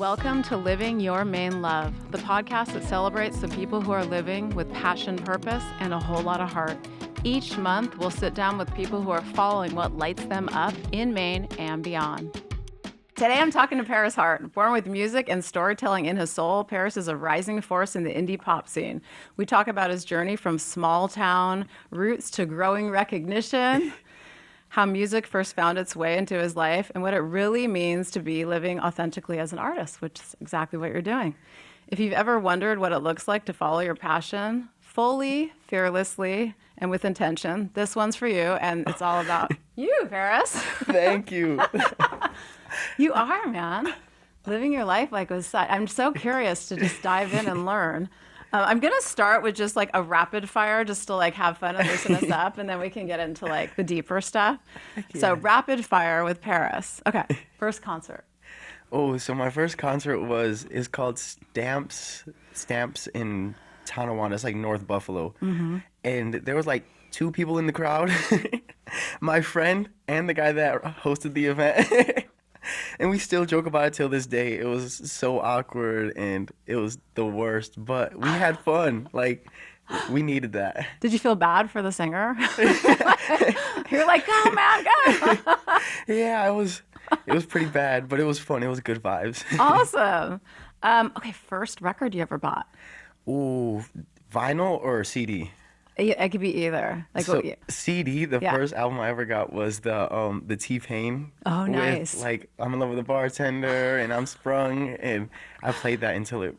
Welcome to Living Your Main Love, the podcast that celebrates the people who are living with passion, purpose, and a whole lot of heart. Each month, we'll sit down with people who are following what lights them up in Maine and beyond. Today, I'm talking to Paris Hart. Born with music and storytelling in his soul, Paris is a rising force in the indie pop scene. We talk about his journey from small town roots to growing recognition, how music first found its way into his life, and what it really means to be living authentically as an artist, which is exactly what you're doing. If you've ever wondered what it looks like to follow your passion fully, fearlessly, and with intention, this one's for you, and it's all about you, Paris. Thank you. You are, man. Living your life like with sight. I'm so curious to just dive in and learn. I'm going to start with just like a rapid fire just to like have fun and loosen us up, and then we can get into like the deeper stuff. Yeah. So rapid fire with Paris. Okay, first concert. Oh, so my first concert is called Stamps in Tonawanda. It's like North Buffalo. Mm-hmm. And there was like two people in the crowd, my friend and the guy that hosted the event. And we still joke about it till this day. It was so awkward and it was the worst, but we had fun. Like, we needed that. Did you feel bad for the singer? You're like, go, man, go. Yeah, it was pretty bad, but it was fun. It was good vibes. Awesome. Okay, first record you ever bought? Ooh, vinyl or CD? It could be either. Like, so CD, the first album I ever got was the T-Pain. Oh, nice. With, like, I'm in love with a bartender and I'm sprung, and I played that until it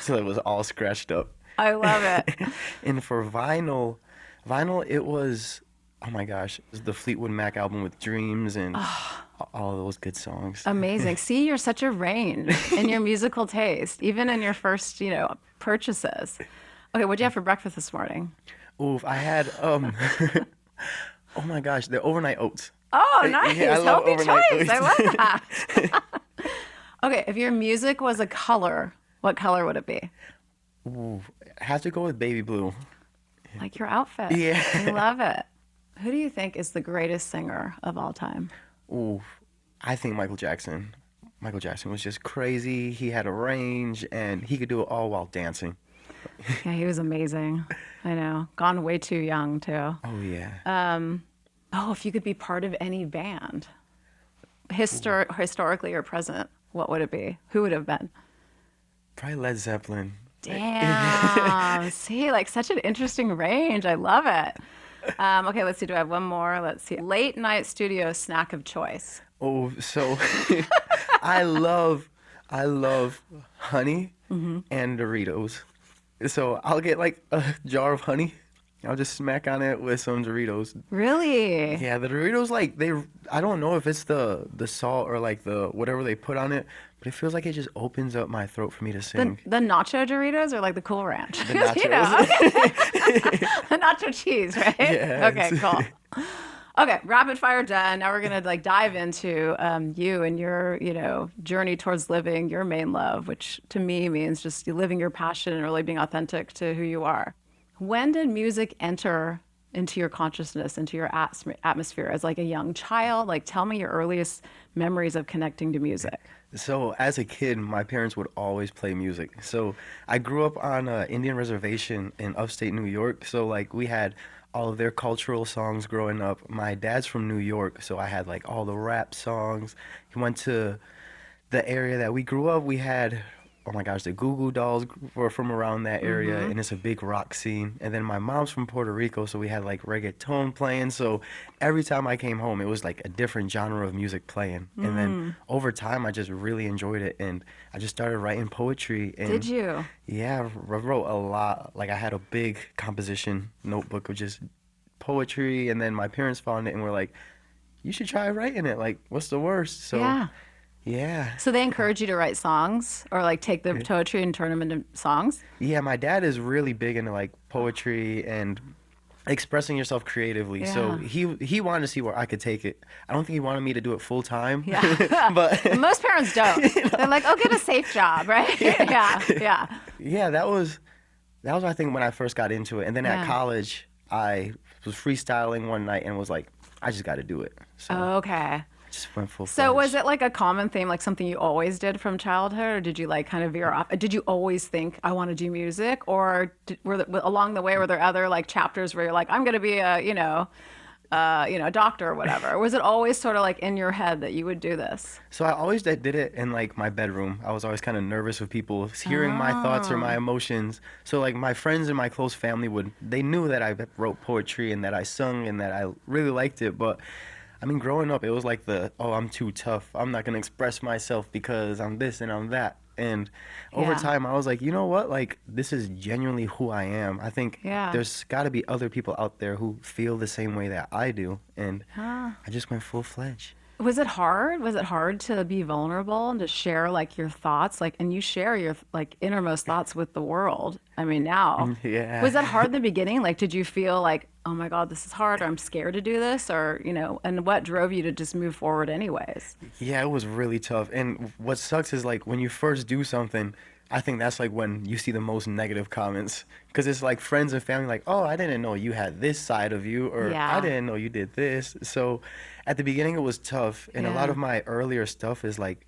was all scratched up. I love it. And for vinyl it was, oh my gosh, it was the Fleetwood Mac album with Dreams and all those good songs. Amazing. See, you're such a range in your musical taste, even in your first, purchases. Okay, what'd you have for breakfast this morning? Oof, I had, oh my gosh, the overnight oats. Oh, nice. Yeah, I love Healthy overnight choice. oats. I love that. Okay, if your music was a color, what color would it be? Ooh, I have to go with baby blue. Like your outfit. Yeah. I love it. Who do you think is the greatest singer of all time? Ooh, I think Michael Jackson. Michael Jackson was just crazy. He had a range, and he could do it all while dancing. Yeah, he was amazing. I know. Gone way too young, too. Oh, yeah. If you could be part of any band, historically or present, what would it be? Who would it have been? Probably Led Zeppelin. Damn. See, like such an interesting range. I love it. Okay, let's see. Do I have one more? Let's see. Late night studio snack of choice. Oh, so I love honey and Doritos. So I'll get like a jar of honey. I'll just smack on it with some Doritos. Really? Yeah, the Doritos, like, I don't know if it's the salt or like the whatever they put on it, but it feels like it just opens up my throat for me to sing. The nacho Doritos or like the Cool Ranch? The nachos. The nacho cheese, right? Yeah. Okay, cool. Okay, rapid fire done. Now we're gonna like dive into you and your, journey towards living your main love, which to me means just living your passion and really being authentic to who you are. When did music enter into your consciousness, into your atmosphere as like a young child? Like, tell me your earliest memories of connecting to music. So as a kid, my parents would always play music. So I grew up on an Indian reservation in upstate New York. So like we had all of their cultural songs growing up. My dad's from New York, so I had like all the rap songs. He went to the area that we grew up. We had, oh my gosh, the Goo Goo Dolls were from around that area, and it's a big rock scene. And then my mom's from Puerto Rico, so we had like reggaeton playing. So every time I came home, it was like a different genre of music playing. And then over time, I just really enjoyed it, and I just started writing poetry. And Did you? yeah, I wrote a lot. Like I had a big composition notebook of just poetry, and then my parents found it and were like, you should try writing it. Like, what's the worst? So yeah. So they encourage you to write songs or like take the poetry and turn them into songs? Yeah, my dad is really big into like poetry and expressing yourself creatively. Yeah. So he wanted to see where I could take it. I don't think he wanted me to do it full time. Yeah. But most parents don't. They're like, "Oh, get a safe job," right? Yeah. Yeah, that was I think when I first got into it. And then at college, I was freestyling one night and was like, I just got to do it. So, Okay. Just went full So was fledged. it like a common theme, like something you always did from childhood, or did you like kind of veer off? Did you always think I want to do music, or along the way were there other like chapters where you're like I'm going to be a a doctor or whatever? Or was it always sort of like in your head that you would do this? So I always did it in like my bedroom. I was always kind of nervous with people hearing my thoughts or my Oh, emotions. So like my friends and my close family they knew that I wrote poetry and that I sung and that I really liked it. But I mean, growing up, it was like oh, I'm too tough. I'm not gonna express myself because I'm this and I'm that. And over yeah, time, I was like, you know what? Like, this is genuinely who I am. I think yeah. there's got to be other people out there who feel the same way that I do. And Huh. I just went full fledged. Was it hard? Was it hard to be vulnerable and to share like your thoughts? Like, and you share your like innermost thoughts with the world. I mean, now, Yeah. was that hard in the beginning? Like, did you feel like, oh my God, this is hard, or I'm scared to do this, or, and what drove you to just move forward anyways? Yeah, it was really tough. And what sucks is like when you first do something, I think that's like when you see the most negative comments. Because it's like friends and family, like, oh, I didn't know you had this side of you, or I Yeah, didn't know you did this. So at the beginning, it was tough. And a lot yeah, of my earlier stuff is like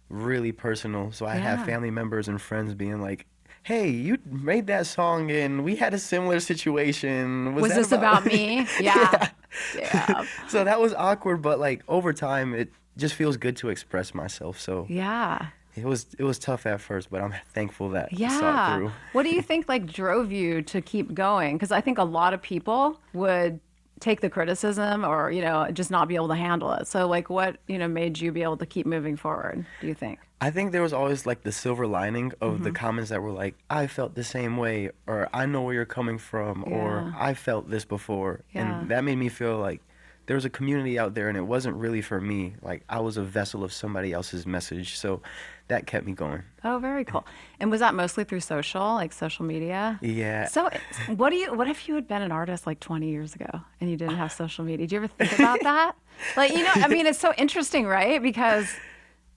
really personal. So I have yeah. family members and friends being like, hey, you made that song and we had a similar situation. Was Was that this about? about me? Yeah. Yeah. Yeah. So that was awkward, but like over time, it just feels good to express myself. So Yeah. it was tough at first, but I'm thankful that I saw it Yeah. through. What do you think like drove you to keep going? Because I think a lot of people would take the criticism or, just not be able to handle it. So like what, made you be able to keep moving forward, do you think? I think there was always like the silver lining of the Hmm. comments that were like, I felt the same way, or I know where you're coming from, or Yeah. I felt this before. Yeah. And that made me feel like there was a community out there and it wasn't really for me. Like I was a vessel of somebody else's message. So that kept me going. Oh, very cool. And was that mostly through like social media? Yeah. So what if you had been an artist like 20 years ago and you didn't have social media? Do you ever think about that? Like, I mean, it's so interesting, right? Because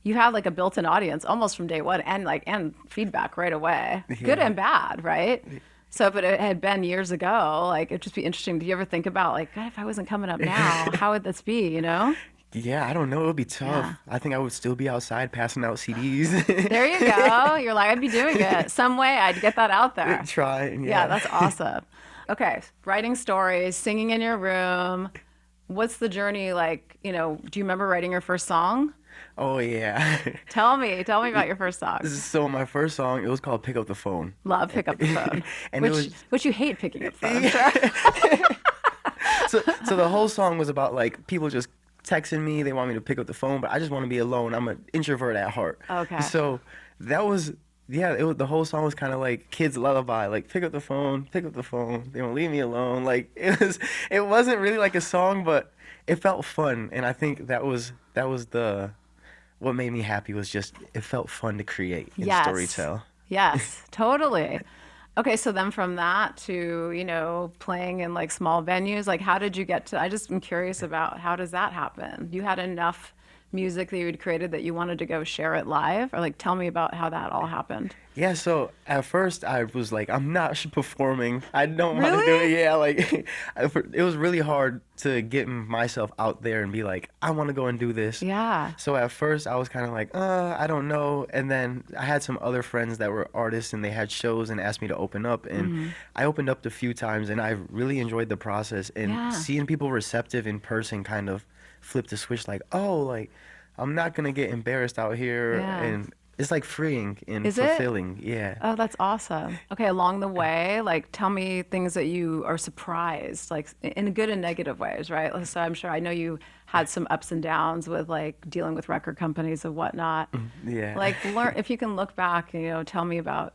you have like a built-in audience almost from day one and feedback right away, good Yeah. and bad, right? So if it had been years ago, like it'd just be interesting. Do you ever think about like, God, if I wasn't coming up now, how would this be, Yeah, I don't know. It would be tough. Yeah. I think I would still be outside passing out CDs. There you go. You're like, I'd be doing it. Some way I'd get that out there. Try, Yeah, yeah. that's awesome. Okay, writing stories, singing in your room. What's the journey like? Do you remember writing your first song? Oh yeah. Tell me about your first song. So my first song, it was called "Pick Up the Phone," Love Pick Up the Phone, and it which was which you hate picking up the phone, I'm sure. so the whole song was about like people just texting me, they want me to pick up the phone, but I just want to be alone. I'm an introvert at heart. Okay. So that was yeah, the whole song was kind of like kids lullaby, like pick up the phone, pick up the phone. They won't leave me alone. Like it wasn't really like a song, but it felt fun, and I think that was the what made me happy was just it felt fun to create and Yes. storytell. Yes, totally. Okay, so then from that to, playing in like small venues, like how did you get to, I just am curious about how does that happen? You had enough music that you had created that you wanted to go share it live, or like tell me about how that all happened. Yeah, so at first I was like, I'm not performing. I don't want to do it. Really? Yeah, like it was really hard to get myself out there and be like, I want to go and do this. Yeah. So at first I was kind of like, I don't know. And then I had some other friends that were artists and they had shows and asked me to open up. And I opened up a few times and I really enjoyed the process. And Yeah. seeing people receptive in person kind of flipped the switch like, oh, like I'm not going to get embarrassed out here. Yeah. And it's like freeing and Is it? fulfilling. Yeah. Oh, that's awesome. Okay, along the way, like tell me things that you are surprised, like in good and negative ways, right? Like, so I'm sure I know you had some ups and downs with like dealing with record companies and whatnot. Yeah. Like learn if you can look back, tell me about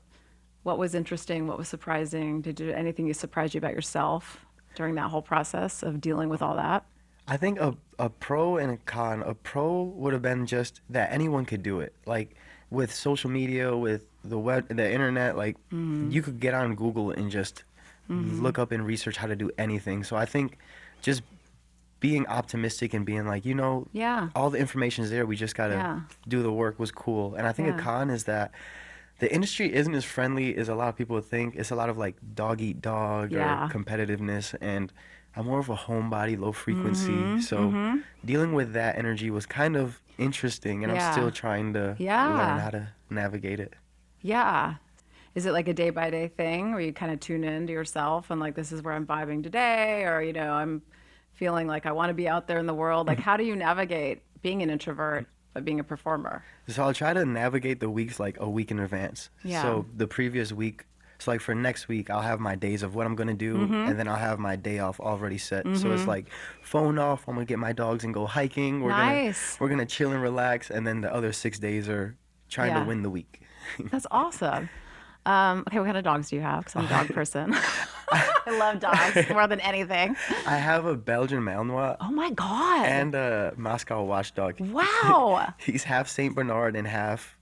what was interesting, what was surprising. Did you anything you surprised you about yourself during that whole process of dealing with all that? I think a pro and a con. A pro would have been just that anyone could do it. Like with social media, with the web, the internet, like you could get on Google and just look up and research how to do anything. So I think just being optimistic and being like, Yeah. all the information's there. We just gotta Yeah. do the work was cool. And I think a Yeah. con is that the industry isn't as friendly as a lot of people think. It's a lot of like dog eat dog or Yeah. competitiveness. And I'm more of a homebody, low frequency. Mm-hmm. So Mm-hmm. dealing with that energy was kind of interesting, and I'm still Yeah. trying to learn Yeah. how to navigate it. Yeah. Is it like a day by day thing where you kind of tune in to yourself and like, this is where I'm vibing today, or, I'm feeling like I want to be out there in the world? Like, how do you navigate being an introvert but being a performer? So I'll try to navigate the weeks like a week in advance. Yeah. So the previous week, so like for next week, I'll have my days of what I'm gonna do, Mm-hmm. and then I'll have my day off already set. So it's Mm-hmm. like phone off. I'm gonna get my dogs and go hiking. Nice. We're gonna chill and relax, and then the other 6 days are trying to Yeah. win the week. That's awesome. Okay, what kind of dogs do you have? Because I'm a dog person. I love dogs more than anything. I have a Belgian Malinois Oh my God. and a Moscow Watchdog. Wow. He's half Saint Bernard and half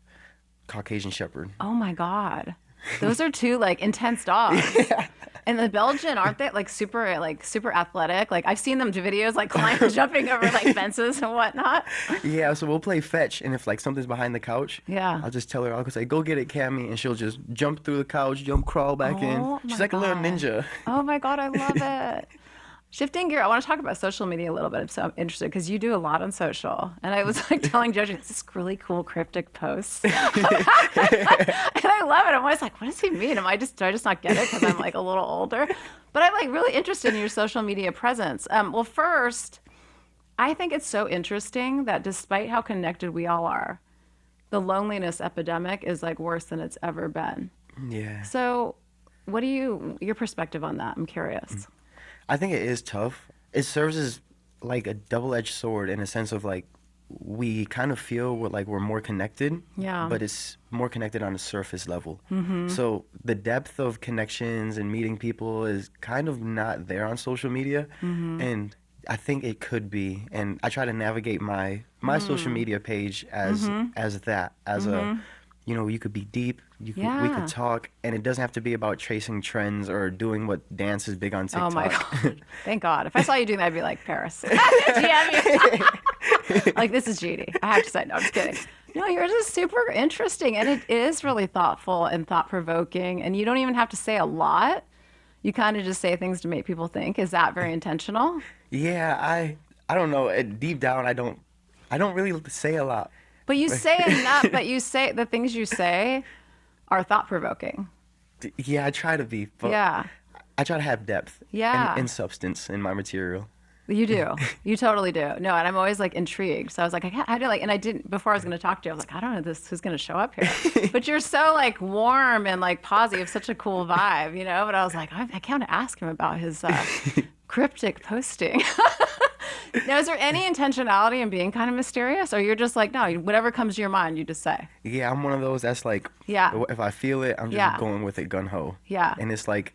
Caucasian Shepherd. Oh my God. Those are two like intense dogs. And the Belgian, aren't they super athletic? Like I've seen them do videos like jumping over like fences and whatnot. Yeah, so we'll play fetch, and if like something's behind the couch, Yeah. I'll just tell her, I'll say, go get it, Cammy, and she'll just jump through the couch, crawl back in. Oh She's my like a little God. ninja. Oh my God, I love it. Shifting gear, I want to talk about social media a little bit. So I'm interested because you do a lot on social. And I was like telling Joji, it's this really cool cryptic post. And I love it. I'm always like, what does he mean? Do I just not get it because I'm like a little older? But I'm like really interested in your social media presence. Well, first, I think it's so interesting that despite how connected we all are, the loneliness epidemic is like worse than it's ever been. Yeah. So what your perspective on that? I'm curious. I think it is tough. It serves as like a double-edged sword in a sense of like we kind of feel we're more connected, Yeah. but it's more connected on a surface level. Mm-hmm. So the depth of connections and meeting people is kind of not there on social media, Mm-hmm. and I think it could be. And I try to navigate my social media page as that as a you could be deep, we Yeah. could talk, and it doesn't have to be about chasing trends or doing what dance is big on TikTok. Oh my God. Thank God. If I saw you doing that, I'd be like, Paris. DM you. Like, this is Judy. I have to say, no, I'm just kidding. No, yours is super interesting. And it is really thoughtful and thought provoking. And you don't even have to say a lot. You kind of just say things to make people think. Is that very intentional? Yeah, I don't know. Deep down, I don't really say a lot. But you say enough, but the things you say are thought provoking. Yeah, I try to be, but Yeah. I try to have depth Yeah. and substance in my material. You do. You totally do. No, and I'm always like intrigued. So I was like, I do like, and I didn't, before I was going to talk to you, I was like, I don't know who's going to show up here. But you're so like warm and like positive, such a cool vibe, But I was like, I can't ask him about his cryptic posting. Now, is there any intentionality in being kind of mysterious, or you're just like, no, whatever comes to your mind, you just say? Yeah, I'm one of those that's like, Yeah. if I feel it, I'm just Yeah. going with it gun ho. Yeah. And it's like,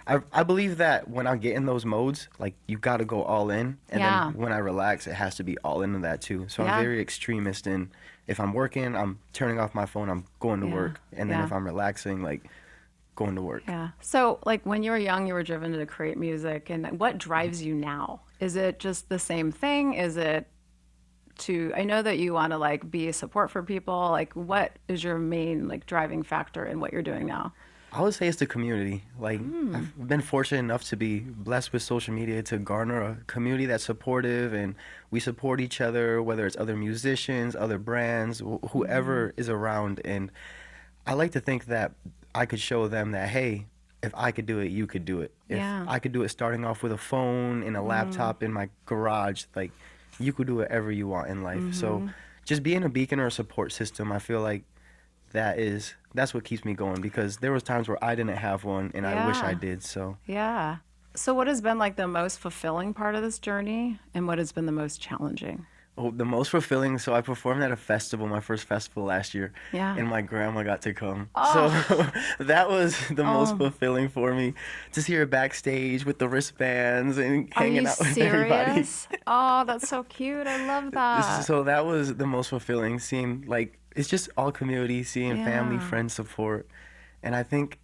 I believe that when I get in those modes, like you got to go all in, and Yeah. then when I relax, it has to be all into that too. So Yeah. I'm very extremist in if I'm working, I'm turning off my phone, I'm going to Yeah. work, and then Yeah. if I'm relaxing, like going to work. Yeah. So, like, when you were young, you were driven to create music, and what drives you now? Is it just the same thing? Is it I know that you want to like be a support for people. Like, what is your main like driving factor in what you're doing now? I would say it's the community. Like, I've been fortunate enough to be blessed with social media to garner a community that's supportive, and we support each other, whether it's other musicians, other brands, whoever is around. And I like to think that I could show them that, hey, if I could do it, you could do it. If Yeah. I could do it starting off with a phone and a laptop in my garage, like, you could do whatever you want in life. So just being a beacon or a support system, I feel like that's what keeps me going, because there was times where I didn't have one and I wish I Yeah. did. So Yeah. So, what has been like the most fulfilling part of this journey, and what has been the most challenging? the most fulfilling, so I performed at a festival, my first festival last year, Yeah. and my grandma got to come. Oh. So that was the most Oh. fulfilling for me, to see her backstage with the wristbands and Are hanging you out with everybody. serious? Oh, that's so cute. I love that. So that was the most fulfilling, seeing like it's just all community, seeing family, Yeah. friends support. And I think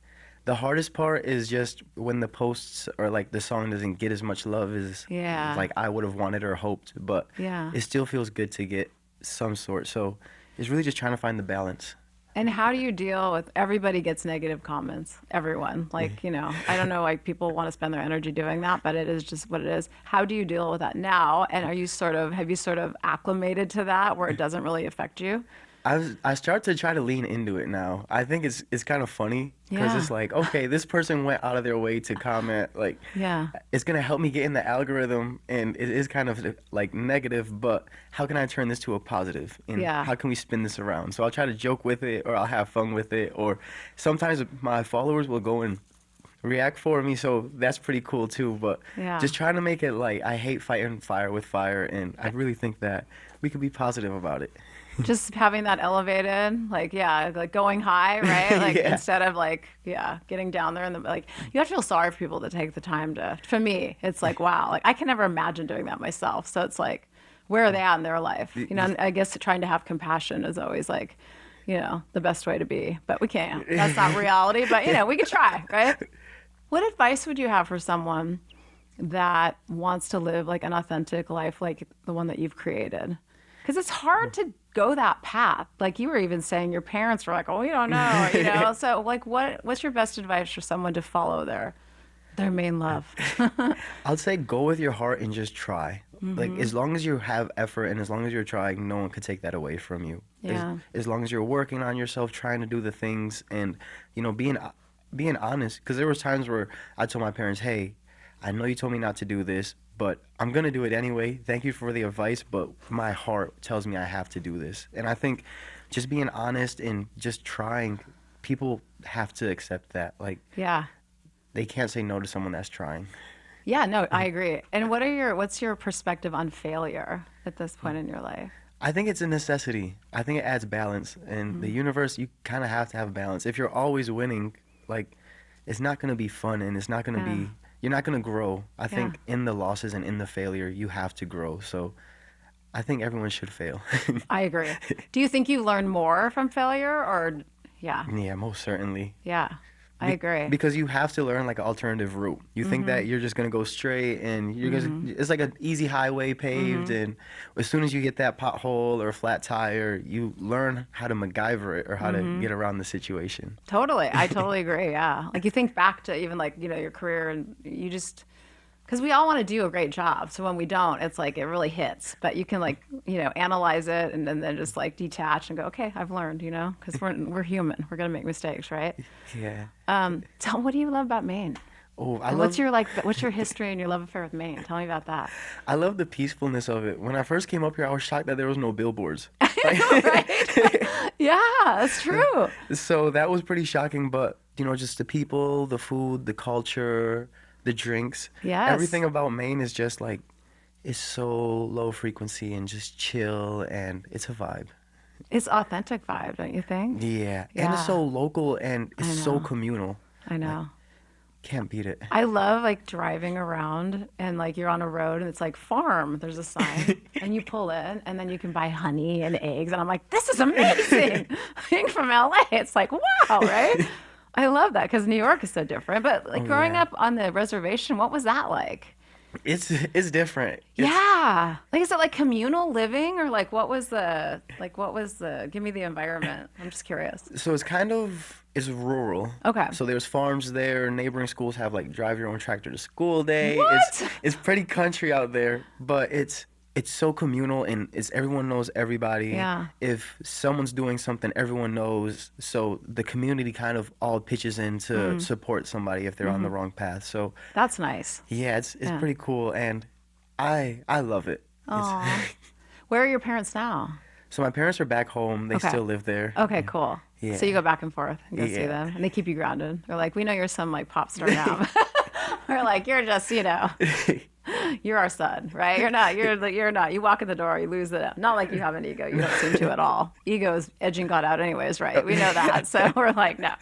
the hardest part is just when the posts or like the song doesn't get as much love as Yeah. like I would have wanted or hoped, but Yeah. it still feels good to get some sort. So it's really just trying to find the balance. And how do you deal with everybody gets negative comments? Everyone. Like, I don't know, like people want to spend their energy doing that, but it is just what it is. How do you deal with that now? And have you sort of acclimated to that where it doesn't really affect you? I start to try to lean into it now. I think it's kind of funny because Yeah. it's like, okay, this person went out of their way to comment. Like, Yeah. it's gonna help me get in the algorithm, and it is kind of like negative. But how can I turn this to a positive? And Yeah. how can we spin this around? So I'll try to joke with it, or I'll have fun with it, or sometimes my followers will go and react for me, so that's pretty cool too. But Yeah. just trying to make it like I hate fighting fire with fire, and I really think that we could be positive about it. Just having that elevated, like, yeah, like going high, right? Like Yeah. instead of like, yeah, getting down there and like, you have to feel sorry for people that take the time for me, it's like, wow, like I can never imagine doing that myself. So it's like, where are they at in their life? And I guess trying to have compassion is always like, the best way to be, but we can't. That's not reality, but we could try, right? What advice would you have for someone that wants to live like an authentic life, like the one that you've created? Because it's hard to go that path. Like you were even saying, your parents were like, "Oh, we don't know," So, like, what's your best advice for someone to follow their main love? I'd say go with your heart and just try. Like as long as you have effort and as long as you're trying, no one could take that away from you. Yeah. As long as you're working on yourself, trying to do the things, and being honest. Because there was times where I told my parents, "Hey, I know you told me not to do this, but I'm gonna do it anyway. Thank you for the advice, but my heart tells me I have to do this." And I think just being honest and just trying, people have to accept that. Like Yeah. they can't say no to someone that's trying. Yeah, no, I agree. And what's your perspective on failure at this point in your life? I think it's a necessity. I think it adds balance. In the universe, you kind of have to have balance. If you're always winning, like, it's not going to be fun, and it's not going to Yeah. be, you're not going to grow. I think Yeah. in the losses and in the failure, you have to grow. So I think everyone should fail. I agree. Do you think you learn more from failure or yeah. Yeah, most certainly. Yeah. I agree. Because you have to learn like an alternative route. You think that you're just gonna go straight and you're it's like an easy highway paved, and as soon as you get that pothole or a flat tire, you learn how to MacGyver it or how to get around the situation. Totally. I totally agree. Yeah. Like you think back to even like, your career and you just, because we all want to do a great job. So when we don't, it's like it really hits. But you can like, analyze it and then just like detach and go, okay, I've learned, because we're human. We're going to make mistakes, right? Yeah. So what do you love about Maine? Oh, And what's your history and your love affair with Maine? Tell me about that. I love the peacefulness of it. When I first came up here, I was shocked that there was no billboards. Right? Yeah, that's true. So that was pretty shocking, but just the people, the food, the culture, the drinks. Yes. Everything about Maine is just like, it's so low frequency and just chill, and it's a vibe. It's authentic vibe, don't you think? Yeah. And Yeah. it's so local and I it's so know. communal. I know. Can't beat it. I love like driving around and like you're on a road and it's like farm, there's a sign and you pull in and then you can buy honey and eggs and I'm like, this is amazing. Being from LA, it's like, wow, right? I love that because New York is so different. But like growing yeah. up on the reservation, what was that like? It's different. Yeah. Like, is it like communal living or like what was the, give me the environment. I'm just curious. So it's rural. Okay. So there's farms there. Neighboring schools have like drive your own tractor to school day. What? It's pretty country out there, but it's so communal and everyone knows everybody. Yeah. If someone's doing something, everyone knows. So the community kind of all pitches in to support somebody if they're on the wrong path. So That's nice. yeah, it's Yeah. pretty cool, and I love it. Aw. Where are your parents now? So my parents are back home. They Okay. still live there. Okay, cool. Yeah. So you go back and forth and go see Yeah. them, and they keep you grounded. They're like, we know you're some like pop star now. We're like, you're just, you're our son, right? You're not. You're not. You walk in the door, you lose it. Not like you have an ego. You don't seem to at all. Ego is edging God out, anyways, right? We know that. So we're like, no.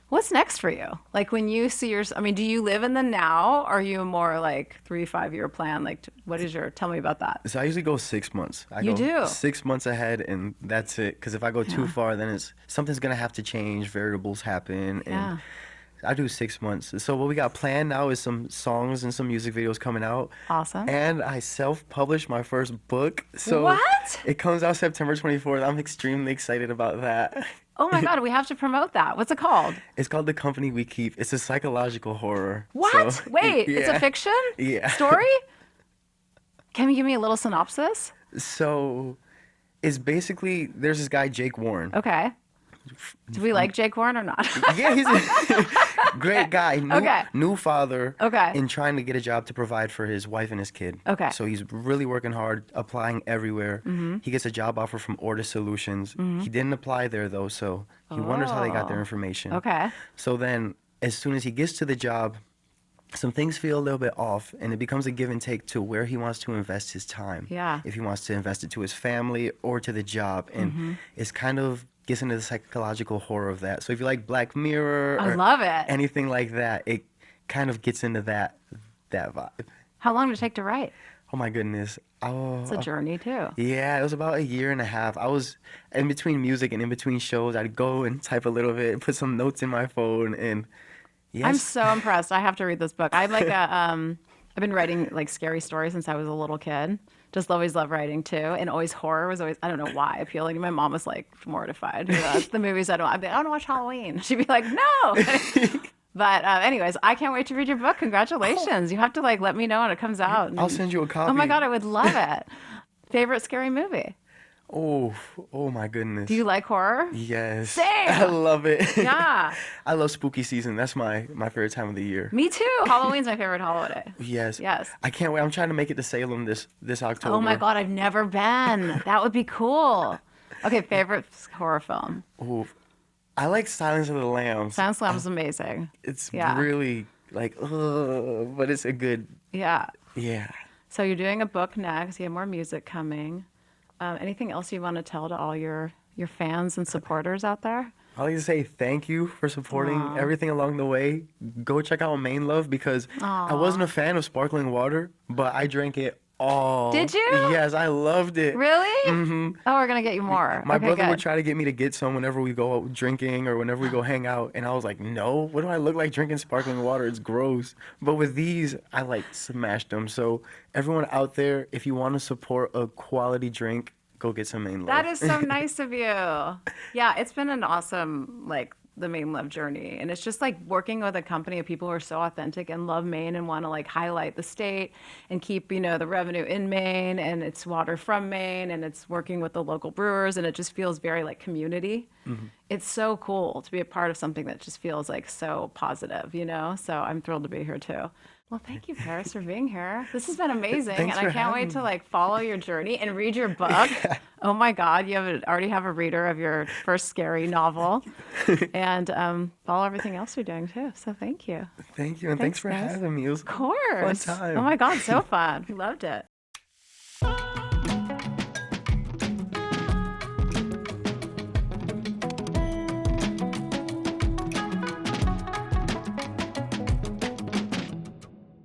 What's next for you? Like when you see do you live in the now? Or are you more like 3-5 year plan? Like, tell me about that. So I usually go 6 months. I You go do? 6 months ahead, and that's it. Because if I go too far, then something's gonna have to change. Variables happen, and Yeah. I do 6 months. So what we got planned now is some songs and some music videos coming out. Awesome. And I self-published my first book. So What? it comes out September 24th. I'm extremely excited about that. Oh my God, we have to promote that. What's it called? It's called The Company We Keep. It's a psychological horror. What? So, Wait, it's a yeah. fiction? Yeah. Story? Can you give me a little synopsis? So it's basically, there's this guy, Jake Warren. Okay. Do we like Jake Warren or not? Yeah, he's a great guy. Okay. New father. Okay. And trying to get a job to provide for his wife and his kid. Okay. So he's really working hard, applying everywhere. He gets a job offer from Order Solutions. He didn't apply there though, so he wonders how they got their information. Okay. So then, as soon as he gets to the job, some things feel a little bit off, and it becomes a give and take to where he wants to invest his time. Yeah. If he wants to invest it to his family or to the job, and it's kind of gets into the psychological horror of that. So if you like Black Mirror, I or love it. anything like that, it kind of gets into that vibe. How long did it take to write? Oh my goodness. Oh, It's a journey too. yeah, it was about a year and a half. I was in between music and in between shows. I'd go and type a little bit, put some notes in my phone, and yes. I'm so impressed. I have to read this book. I'm like I've been writing like scary stories since I was a little kid. Just always loved writing too, and always horror was always, I don't know why, appealing. My mom was like mortified. You know, that's the movies I don't. I'd be like, I don't watch Halloween. She'd be like, no. But anyways, I can't wait to read your book. Congratulations! You have to like let me know when it comes out. I'll send you a copy. Oh my God, I would love it. Favorite scary movie? Oh my goodness. Do you like horror? Yes. Same. I love it. Yeah. I love spooky season. That's my favorite time of the year. Me too. Halloween's my favorite holiday. Yes. Yes. I can't wait. I'm trying to make it to Salem this October. Oh my God, I've never been. That would be cool. Okay, favorite horror film? Ooh. I like Silence of the Lambs. Silence of the Lambs is amazing. It's Yeah. really like, but it's a good, Yeah. yeah. So you're doing a book next. You have more music coming. Anything else you want to tell to all your fans and supporters out there? I like to say thank you for supporting Aw. everything along the way. Go check out Mainelove because I wasn't a fan of sparkling water, but I drank it all. Did you? Yes, I loved it. Really? Mm-hmm. Oh, we're going to get you more. My Okay, brother good. would try to get me to get some whenever we go out drinking or whenever we go hang out, and I was like, no, what do I look like drinking sparkling water? It's gross. But with these, I like smashed them. So everyone out there, if you want to support a quality drink, go get some Mainelove. That is so nice of you. Yeah, it's been an awesome, like, the Mainelove journey. And it's just like working with a company of people who are so authentic and love Maine and want to like highlight the state and keep, you know, the revenue in Maine, and it's water from Maine, and it's working with the local brewers, and it just feels very like community. It's so cool to be a part of something that just feels like so positive, you know? So I'm thrilled to be here too. Well, thank you, Paris, for being here. This has been amazing, Thanks and I for can't wait having to me. like follow your journey and read your book. Oh my God, you already have a reader of your first scary novel, and follow everything else you're doing too. So thank you. Thank you, and thanks for guys. having me. It was Of course. time. Oh my God, so fun. We loved it.